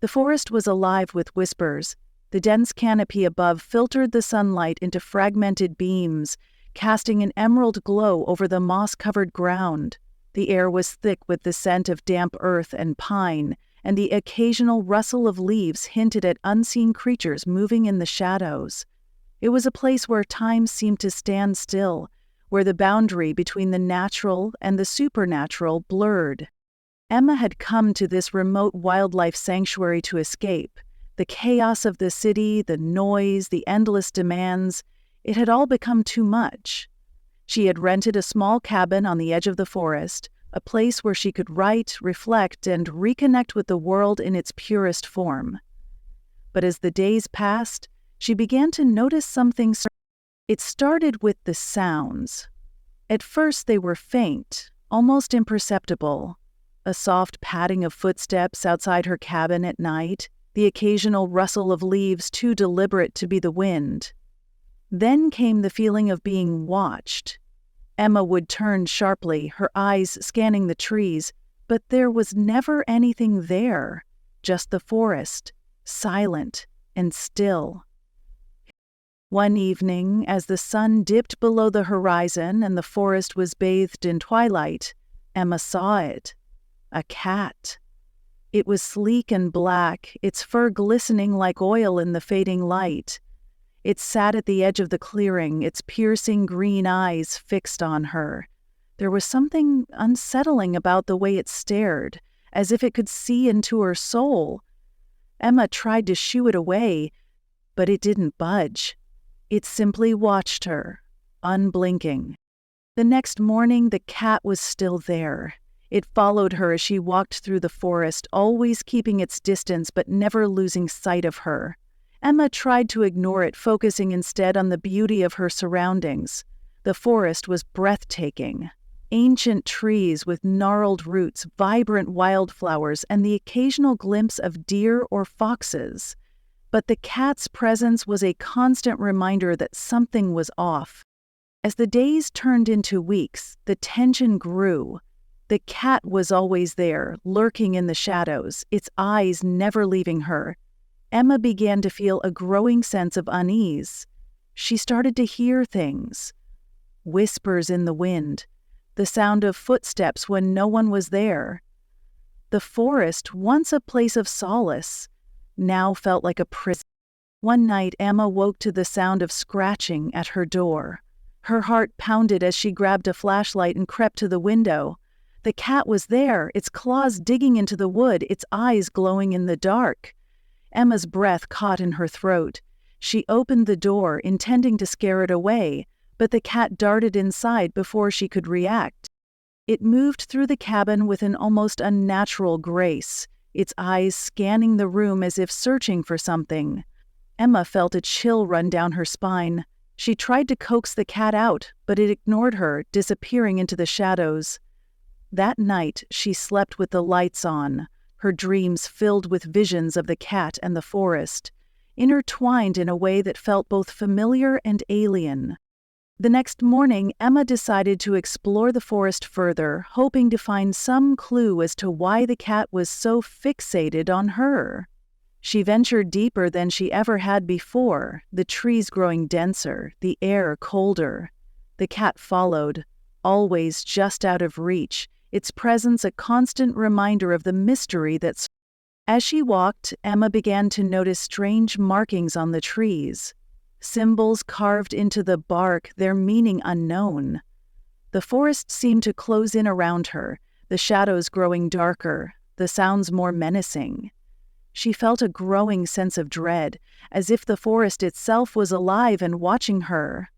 The forest was alive with whispers. The dense canopy above filtered the sunlight into fragmented beams, casting an emerald glow over the moss-covered ground. The air was thick with the scent of damp earth and pine, and the occasional rustle of leaves hinted at unseen creatures moving in the shadows. It was a place where time seemed to stand still, where the boundary between the natural and the supernatural blurred. Emma had come to this remote wildlife sanctuary to escape. The chaos of the city, the noise, the endless demands, it had all become too much. She had rented a small cabin on the edge of the forest, a place where she could write, reflect, and reconnect with the world in its purest form. But as the days passed, she began to notice something. It started with the sounds. At first they were faint, almost imperceptible. A soft padding of footsteps outside her cabin at night, the occasional rustle of leaves too deliberate to be the wind. Then came the feeling of being watched. Emma would turn sharply, her eyes scanning the trees, but there was never anything there, just the forest, silent and still. One evening, as the sun dipped below the horizon and the forest was bathed in twilight, Emma saw it. A cat. It was sleek and black, its fur glistening like oil in the fading light. It sat at the edge of the clearing, its piercing green eyes fixed on her. There was something unsettling about the way it stared, as if it could see into her soul. Emma tried to shoo it away, but it didn't budge. It simply watched her, unblinking. The next morning, the cat was still there. It followed her as she walked through the forest, always keeping its distance but never losing sight of her. Emma tried to ignore it, focusing instead on the beauty of her surroundings. The forest was breathtaking. Ancient trees with gnarled roots, vibrant wildflowers, and the occasional glimpse of deer or foxes. But the cat's presence was a constant reminder that something was off. As the days turned into weeks, the tension grew. The cat was always there, lurking in the shadows, its eyes never leaving her. Emma began to feel a growing sense of unease. She started to hear things. Whispers in the wind, the sound of footsteps when no one was there. The forest, once a place of solace, now felt like a prison. One night, Emma woke to the sound of scratching at her door. Her heart pounded as she grabbed a flashlight and crept to the window. The cat was there, its claws digging into the wood, its eyes glowing in the dark. Emma's breath caught in her throat. She opened the door, intending to scare it away, but the cat darted inside before she could react. It moved through the cabin with an almost unnatural grace, its eyes scanning the room as if searching for something. Emma felt a chill run down her spine. She tried to coax the cat out, but it ignored her, disappearing into the shadows. That night, she slept with the lights on, her dreams filled with visions of the cat and the forest, intertwined in a way that felt both familiar and alien. The next morning, Emma decided to explore the forest further, hoping to find some clue as to why the cat was so fixated on her. She ventured deeper than she ever had before, the trees growing denser, the air colder. The cat followed, always just out of reach, its presence a constant reminder of the mystery that's. As she walked, Emma began to notice strange markings on the trees. Symbols carved into the bark, their meaning unknown. The forest seemed to close in around her, the shadows growing darker, the sounds more menacing. She felt a growing sense of dread, as if the forest itself was alive and watching her.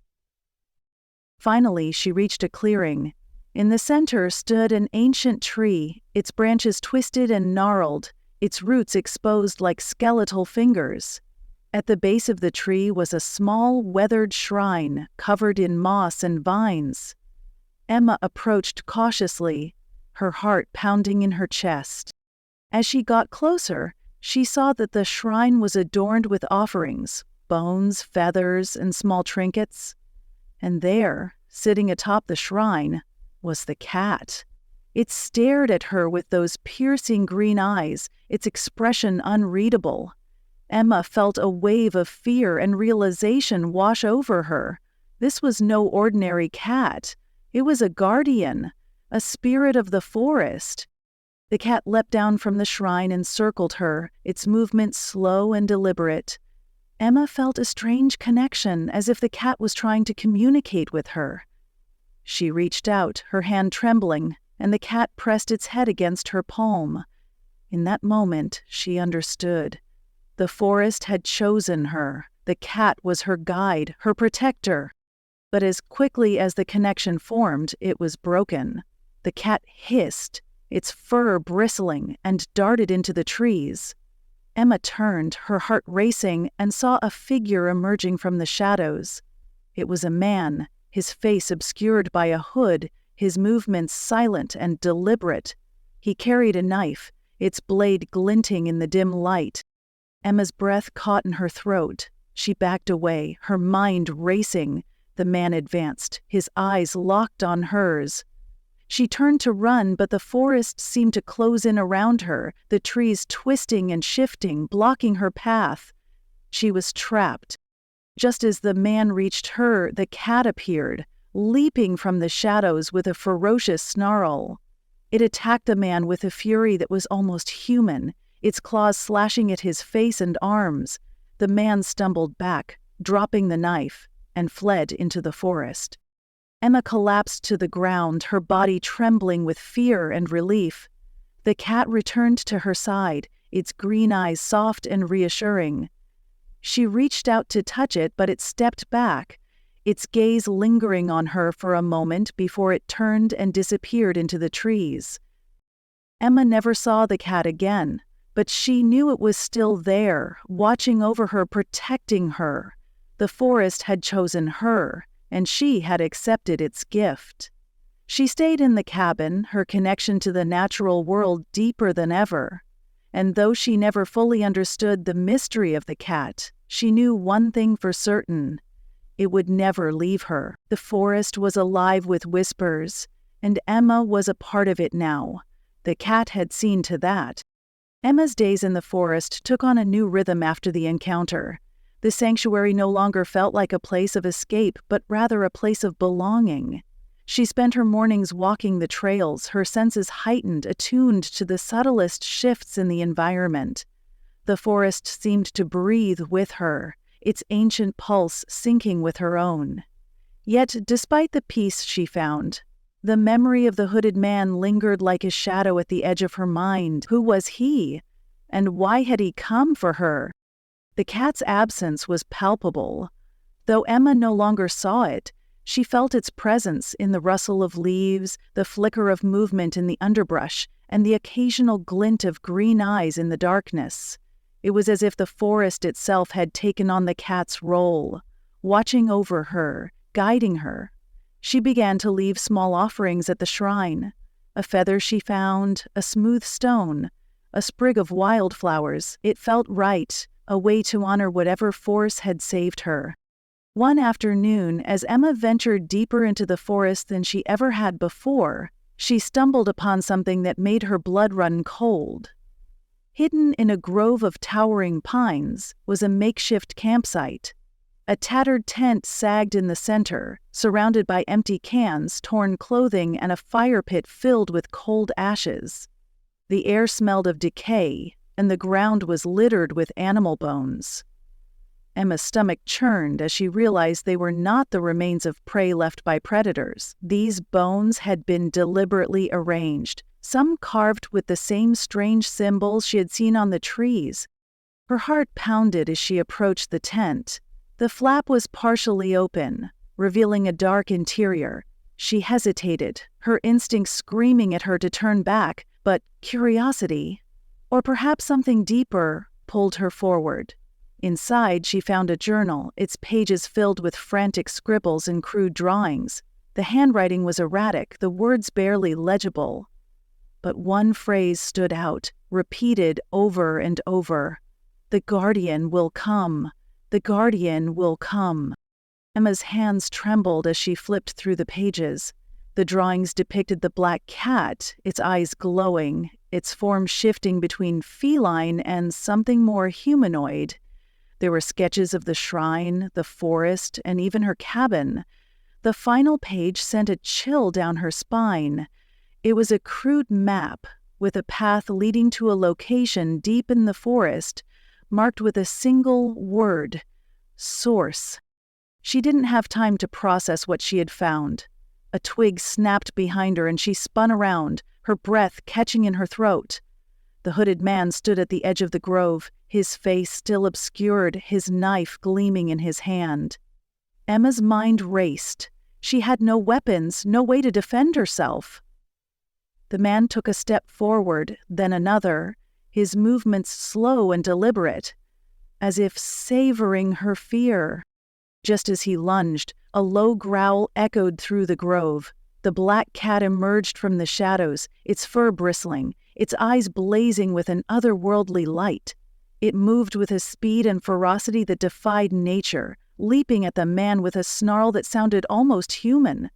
Finally, she reached a clearing. In the center stood an ancient tree, its branches twisted and gnarled, its roots exposed like skeletal fingers. At the base of the tree was a small, weathered shrine covered in moss and vines. Emma approached cautiously, her heart pounding in her chest. As she got closer, she saw that the shrine was adorned with offerings, bones, feathers, and small trinkets. And there, sitting atop the shrine, was the cat. It stared at her with those piercing green eyes, its expression unreadable. Emma felt a wave of fear and realization wash over her. This was no ordinary cat. It was a guardian, a spirit of the forest. The cat leapt down from the shrine and circled her, its movements slow and deliberate. Emma felt a strange connection, as if the cat was trying to communicate with her. She reached out, her hand trembling, and the cat pressed its head against her palm. In that moment, she understood. The forest had chosen her. The cat was her guide, her protector. But as quickly as the connection formed, it was broken. The cat hissed, its fur bristling, and darted into the trees. Emma turned, her heart racing, and saw a figure emerging from the shadows. It was a man, his face obscured by a hood, his movements silent and deliberate. He carried a knife, its blade glinting in the dim light. Emma's breath caught in her throat. She backed away, her mind racing. The man advanced, his eyes locked on hers. She turned to run, but the forest seemed to close in around her, the trees twisting and shifting, blocking her path. She was trapped. Just as the man reached her, the cat appeared, leaping from the shadows with a ferocious snarl. It attacked the man with a fury that was almost human, its claws slashing at his face and arms. The man stumbled back, dropping the knife, and fled into the forest. Emma collapsed to the ground, her body trembling with fear and relief. The cat returned to her side, its green eyes soft and reassuring. She reached out to touch it, but it stepped back, its gaze lingering on her for a moment before it turned and disappeared into the trees. Emma never saw the cat again, but she knew it was still there, watching over her, protecting her. The forest had chosen her, and she had accepted its gift. She stayed in the cabin, her connection to the natural world deeper than ever. And though she never fully understood the mystery of the cat, she knew one thing for certain: it would never leave her. The forest was alive with whispers, and Emma was a part of it now. The cat had seen to that. Emma's days in the forest took on a new rhythm after the encounter. The sanctuary no longer felt like a place of escape, but rather a place of belonging. She spent her mornings walking the trails, her senses heightened, attuned to the subtlest shifts in the environment. The forest seemed to breathe with her, its ancient pulse syncing with her own. Yet, despite the peace she found, the memory of the hooded man lingered like a shadow at the edge of her mind. Who was he? And why had he come for her? The cat's absence was palpable. Though Emma no longer saw it, she felt its presence in the rustle of leaves, the flicker of movement in the underbrush, and the occasional glint of green eyes in the darkness. It was as if the forest itself had taken on the cat's role, watching over her, guiding her. She began to leave small offerings at the shrine. A feather she found, a smooth stone, a sprig of wildflowers. It felt right, a way to honor whatever force had saved her. One afternoon, as Emma ventured deeper into the forest than she ever had before, she stumbled upon something that made her blood run cold. Hidden in a grove of towering pines was a makeshift campsite. A tattered tent sagged in the center, surrounded by empty cans, torn clothing, and a fire pit filled with cold ashes. The air smelled of decay, and the ground was littered with animal bones. Emma's stomach churned as she realized they were not the remains of prey left by predators. These bones had been deliberately arranged, some carved with the same strange symbols she had seen on the trees. Her heart pounded as she approached the tent. The flap was partially open, revealing a dark interior. She hesitated, her instincts screaming at her to turn back, but curiosity, or perhaps something deeper, pulled her forward. Inside, she found a journal, its pages filled with frantic scribbles and crude drawings. The handwriting was erratic, the words barely legible. But one phrase stood out, repeated over and over. "The guardian will come. The guardian will come." Emma's hands trembled as she flipped through the pages. The drawings depicted the black cat, its eyes glowing, its form shifting between feline and something more humanoid. There were sketches of the shrine, the forest, and even her cabin. The final page sent a chill down her spine. It was a crude map, with a path leading to a location deep in the forest, marked with a single word: source. She didn't have time to process what she had found. A twig snapped behind her and she spun around, her breath catching in her throat. The hooded man stood at the edge of the grove, his face still obscured, his knife gleaming in his hand. Emma's mind raced. She had no weapons, no way to defend herself. The man took a step forward, then another, his movements slow and deliberate, as if savoring her fear. Just as he lunged, a low growl echoed through the grove. The black cat emerged from the shadows, its fur bristling, its eyes blazing with an otherworldly light. It moved with a speed and ferocity that defied nature, leaping at the man with a snarl that sounded almost human.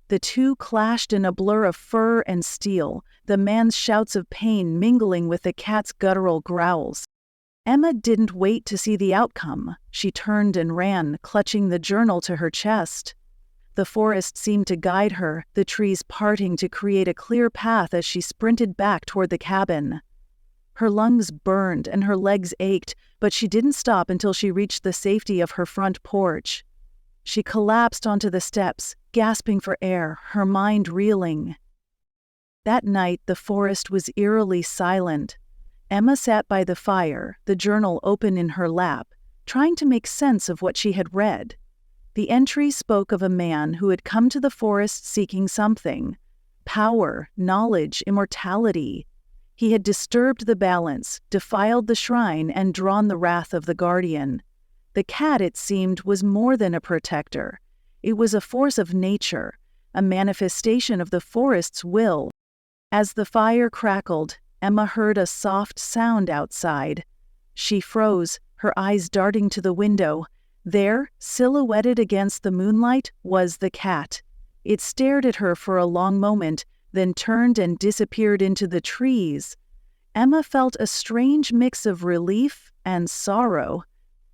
The two clashed in a blur of fur and steel, the man's shouts of pain mingling with the cat's guttural growls. Emma didn't wait to see the outcome. She turned and ran, clutching the journal to her chest. The forest seemed to guide her, the trees parting to create a clear path as she sprinted back toward the cabin. Her lungs burned and her legs ached, but she didn't stop until she reached the safety of her front porch. She collapsed onto the steps, gasping for air, her mind reeling. That night, the forest was eerily silent. Emma sat by the fire, the journal open in her lap, trying to make sense of what she had read. The entry spoke of a man who had come to the forest seeking something: power, knowledge, immortality. He had disturbed the balance, defiled the shrine, and drawn the wrath of the guardian. The cat, it seemed, was more than a protector. It was a force of nature, a manifestation of the forest's will. As the fire crackled, Emma heard a soft sound outside. She froze, her eyes darting to the window. There, silhouetted against the moonlight, was the cat. It stared at her for a long moment, then turned and disappeared into the trees. Emma felt a strange mix of relief and sorrow.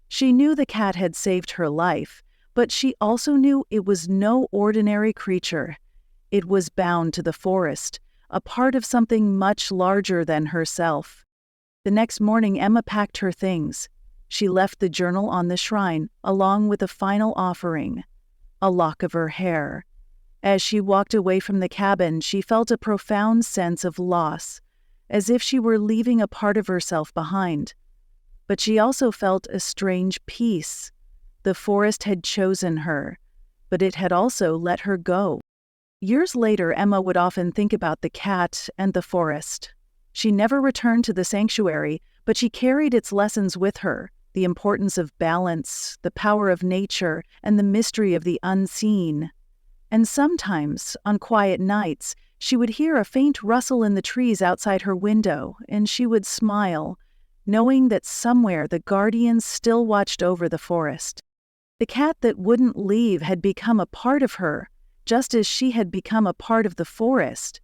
She knew the cat had saved her life, but she also knew it was no ordinary creature. It was bound to the forest, a part of something much larger than herself. The next morning, Emma packed her things. She left the journal on the shrine, along with a final offering: a lock of her hair. As she walked away from the cabin, she felt a profound sense of loss, as if she were leaving a part of herself behind. But she also felt a strange peace. The forest had chosen her, but it had also let her go. Years later, Emma would often think about the cat and the forest. She never returned to the sanctuary, but she carried its lessons with her: the importance of balance, the power of nature, and the mystery of the unseen. And sometimes, on quiet nights, she would hear a faint rustle in the trees outside her window, and she would smile, knowing that somewhere the guardians still watched over the forest. The cat that wouldn't leave had become a part of her, just as she had become a part of the forest.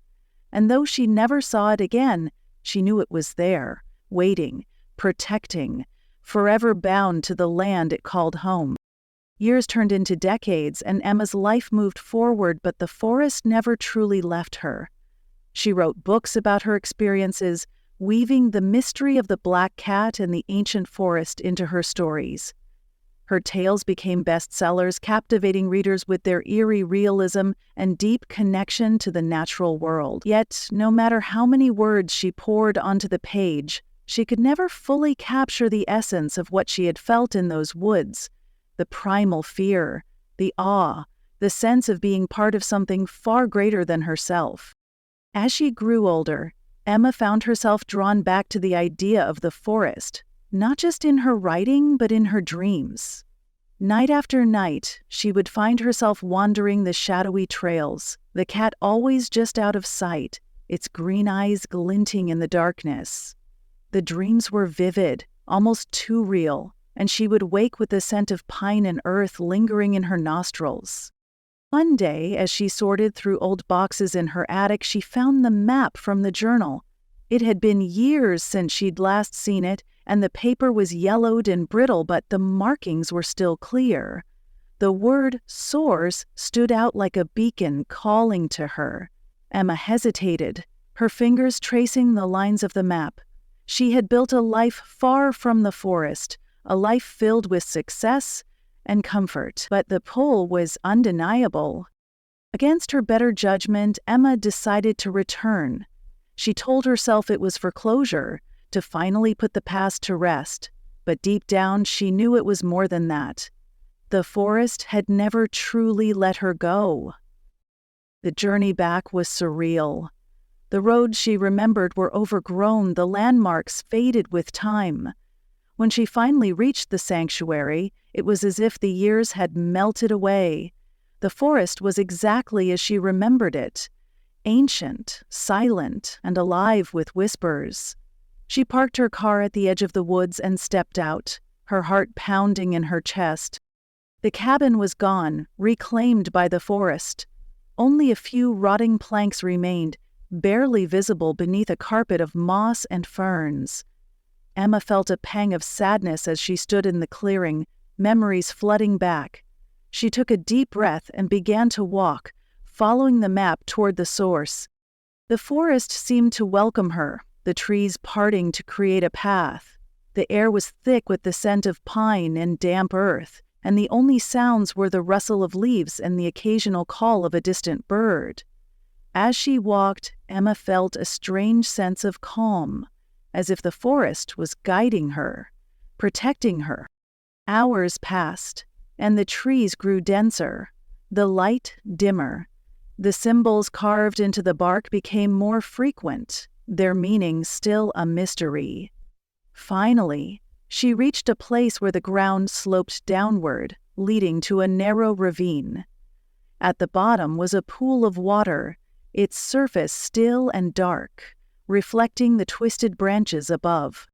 And though she never saw it again, she knew it was there, waiting, protecting, forever bound to the land it called home. Years turned into decades, and Emma's life moved forward, but the forest never truly left her. She wrote books about her experiences, weaving the mystery of the black cat and the ancient forest into her stories. Her tales became bestsellers, captivating readers with their eerie realism and deep connection to the natural world. Yet, no matter how many words she poured onto the page, she could never fully capture the essence of what she had felt in those woods: the primal fear, the awe, the sense of being part of something far greater than herself. As she grew older, Emma found herself drawn back to the idea of the forest, not just in her writing, but in her dreams. Night after night, she would find herself wandering the shadowy trails, the cat always just out of sight, its green eyes glinting in the darkness. The dreams were vivid, almost too real, and she would wake with the scent of pine and earth lingering in her nostrils. One day, as she sorted through old boxes in her attic, she found the map from the journal. It had been years since she'd last seen it, and the paper was yellowed and brittle, but the markings were still clear. The word source stood out like a beacon calling to her. Emma hesitated, her fingers tracing the lines of the map. She had built a life far from the forest, a life filled with success and comfort, but the pull was undeniable. Against her better judgment, Emma decided to return. She told herself it was for closure, to finally put the past to rest, but deep down she knew it was more than that. The forest had never truly let her go. The journey back was surreal. The roads she remembered were overgrown, the landmarks faded with time. When she finally reached the sanctuary, it was as if the years had melted away. The forest was exactly as she remembered it, ancient, silent, and alive with whispers. She parked her car at the edge of the woods and stepped out, her heart pounding in her chest. The cabin was gone, reclaimed by the forest. Only a few rotting planks remained, barely visible beneath a carpet of moss and ferns. Emma felt a pang of sadness as she stood in the clearing, memories flooding back. She took a deep breath and began to walk, following the map toward the source. The forest seemed to welcome her, the trees parting to create a path. The air was thick with the scent of pine and damp earth, and the only sounds were the rustle of leaves and the occasional call of a distant bird. As she walked, Emma felt a strange sense of calm, as if the forest was guiding her, protecting her. Hours passed, and the trees grew denser, the light dimmer. The symbols carved into the bark became more frequent, their meaning still a mystery. Finally, she reached a place where the ground sloped downward, leading to a narrow ravine. At the bottom was a pool of water, its surface still and dark, reflecting the twisted branches above.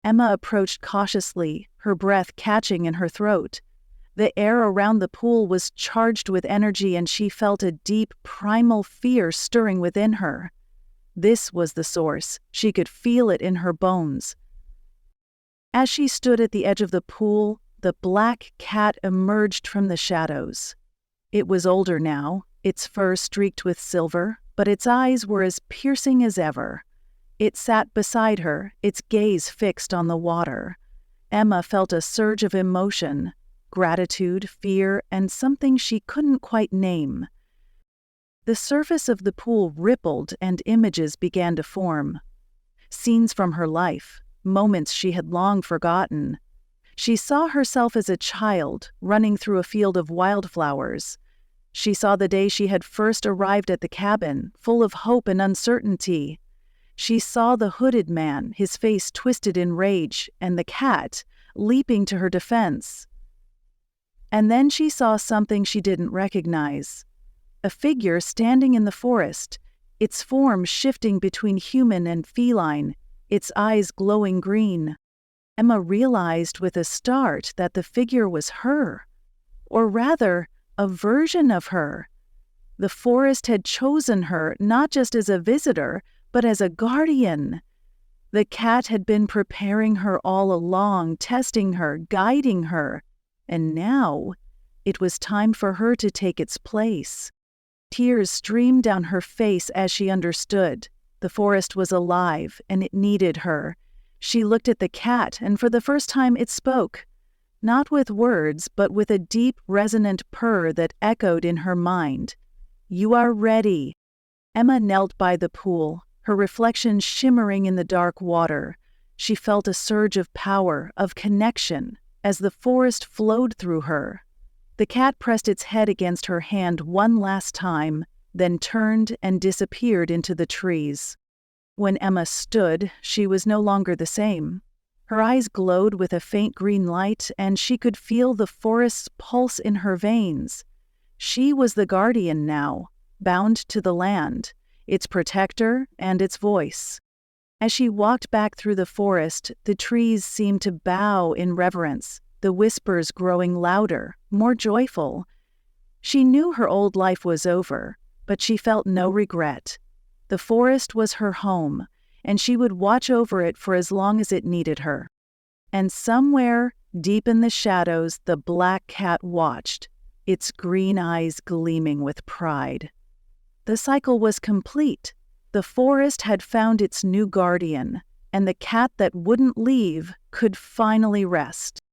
Emma approached cautiously, her breath catching in her throat. The air around the pool was charged with energy, and she felt a deep, primal fear stirring within her. This was the source. She could feel it in her bones. As she stood at the edge of the pool, the black cat emerged from the shadows. It was older now, its fur streaked with silver, but its eyes were as piercing as ever. It sat beside her, its gaze fixed on the water. Emma felt a surge of emotion, gratitude, fear, and something she couldn't quite name. The surface of the pool rippled and images began to form. Scenes from her life, moments she had long forgotten. She saw herself as a child, running through a field of wildflowers. She saw the day she had first arrived at the cabin, full of hope and uncertainty. She saw the hooded man, his face twisted in rage, and the cat, leaping to her defense. And then she saw something she didn't recognize. A figure standing in the forest, its form shifting between human and feline, its eyes glowing green. Emma realized with a start that the figure was her, or rather, a version of her. The forest had chosen her not just as a visitor, but as a guardian. The cat had been preparing her all along, testing her, guiding her, and now it was time for her to take its place. Tears streamed down her face as she understood. The forest was alive, and it needed her. She looked at the cat, and for the first time it spoke. Not with words, but with a deep, resonant purr that echoed in her mind. "You are ready." Emma knelt by the pool, her reflection shimmering in the dark water. She felt a surge of power, of connection, as the forest flowed through her. The cat pressed its head against her hand one last time, then turned and disappeared into the trees. When Emma stood, she was no longer the same. Her eyes glowed with a faint green light, and she could feel the forest's pulse in her veins. She was the guardian now, bound to the land, its protector and its voice. As she walked back through the forest, the trees seemed to bow in reverence, the whispers growing louder, more joyful. She knew her old life was over, but she felt no regret. The forest was her home, and she would watch over it for as long as it needed her. And somewhere, deep in the shadows, the black cat watched, its green eyes gleaming with pride. The cycle was complete. The forest had found its new guardian, and the cat that wouldn't leave could finally rest.